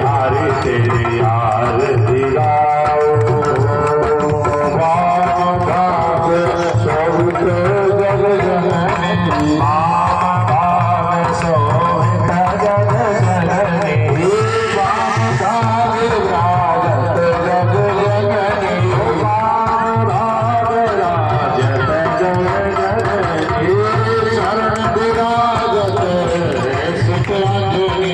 हरि तेरी आरती गाओ भाग सोवित जग जननी भाग सोवित जग जननी भाग राजत जग जननी भाग राजत जग जननी शरण विराजत सुत अंजनी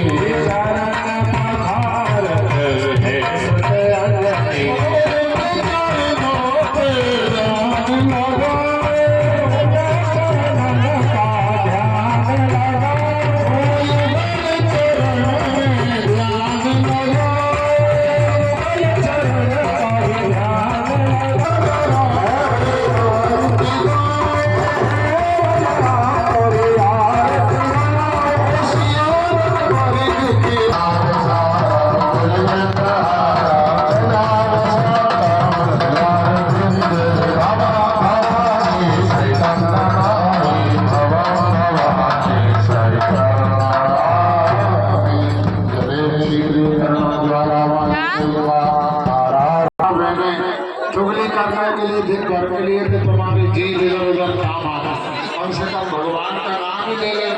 चुगली करने के लिए दिन भर के लिए तो तुम्हारे जी इधर उधर काम आता कम से कम भगवान का नाम ही ले ले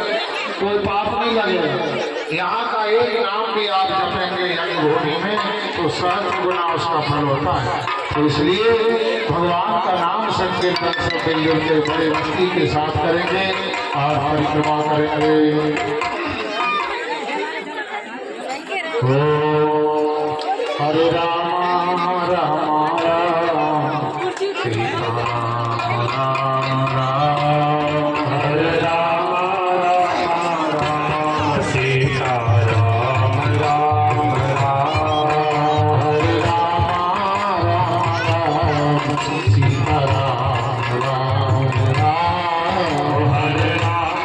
कोई पाप नहीं लगे। यहाँ का एक नाम भी आप जपेंगे यानी भूमि में तो 100 गुना उसका फल होता है। तो इसलिए भगवान का नाम संकीर्तन से मिलजुल के बड़े भक्ति के साथ करेंगे और परिक्रमा करेंगे। हरे राम राम राम सीता राम राम हरे राम राम राम सीता राम राम राम हरे राम राम सीता राम राम राम हरे राम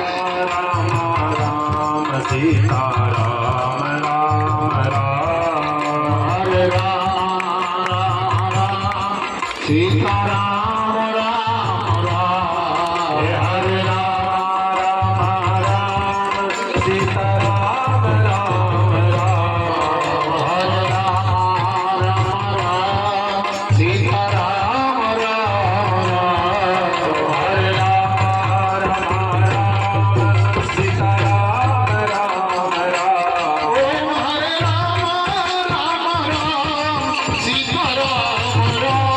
राम सीता सीताराम राम राम हरे राम राम सीताराम राम राम हरे राम राम सीताराम राम राम हरे राम राम सीताराम राम राम ओम हरे राम राम राम सीताराम राम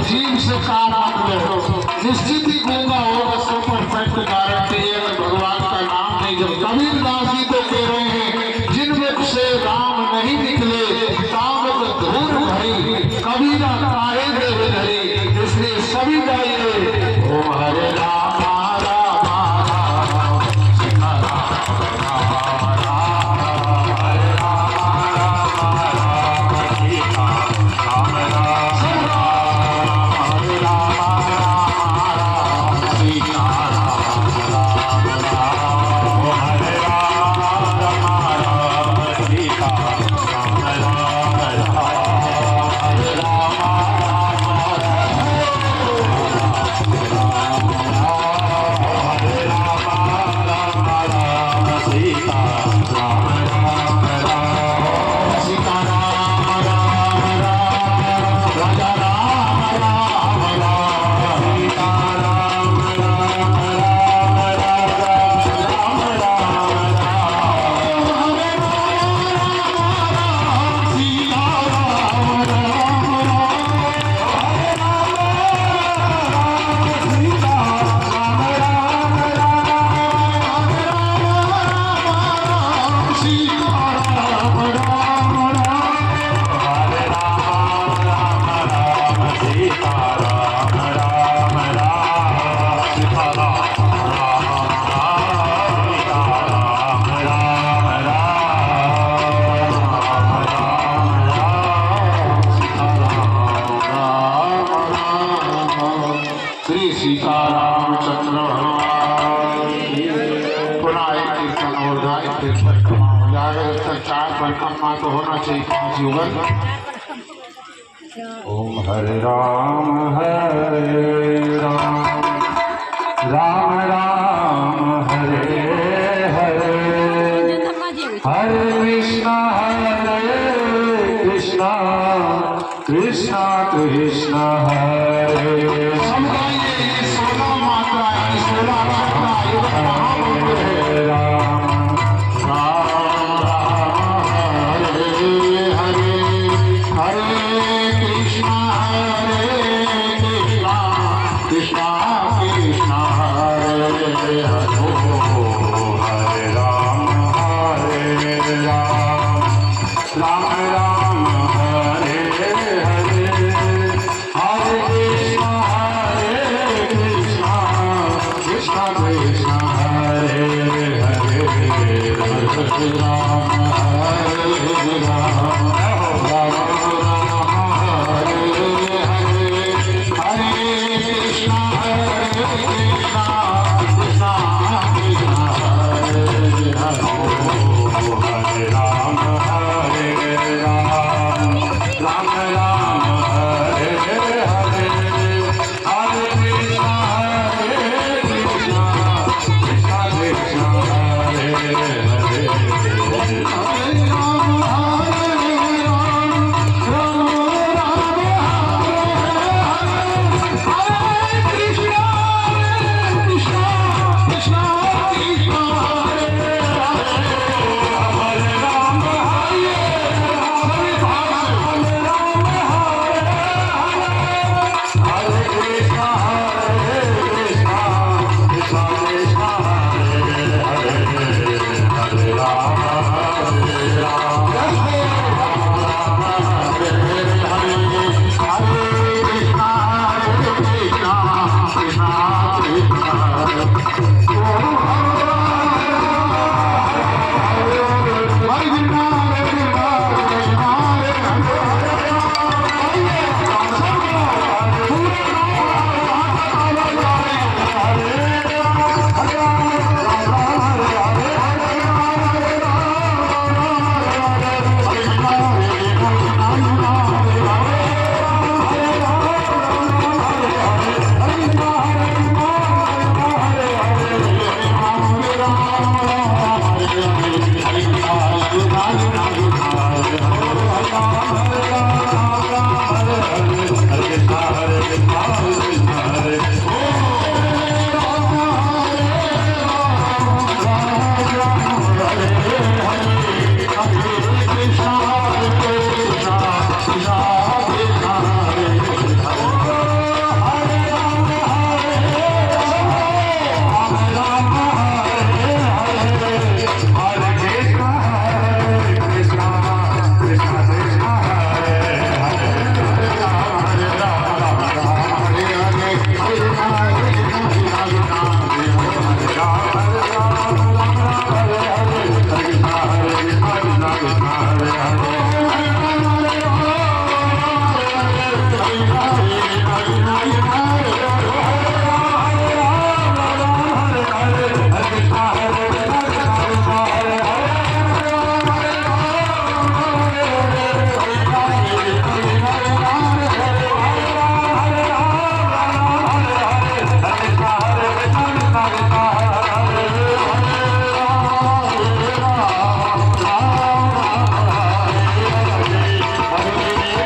जीव से काम निश्चित ही गूंगा होगा। सो परफेक्ट गारंटी है कि भगवान का नाम नहीं। जब कबीरदास जी तो कह रहे हैं जिन मुख से राम नहीं निकले तामत धूर भरी कबीरा काहे देव धरी। इसलिए सभी गाइए ओम हरे राम Hare Rama पुनः एक कीर्तन और गाय फिर परिक्रमा हो जाएगा। जब तक 4 परिक्रमा तो होना चाहिए 5 युगल। ओम हरे राम राम राम हरे हरे हरे कृष्णा कृष्णा कृष्णा कृष्णा हरे समझाइए ये 16 मात्रा है, 16 अक्षर ये महामंत्र है। राम राम राम हरे हरे हरे कृष्णा कृष्णा कृष्णा हरे हरे। हरे राम राम राम हरे हरे हरे कृष्णा कृष्णा कृष्णा हरे हरे हरे राम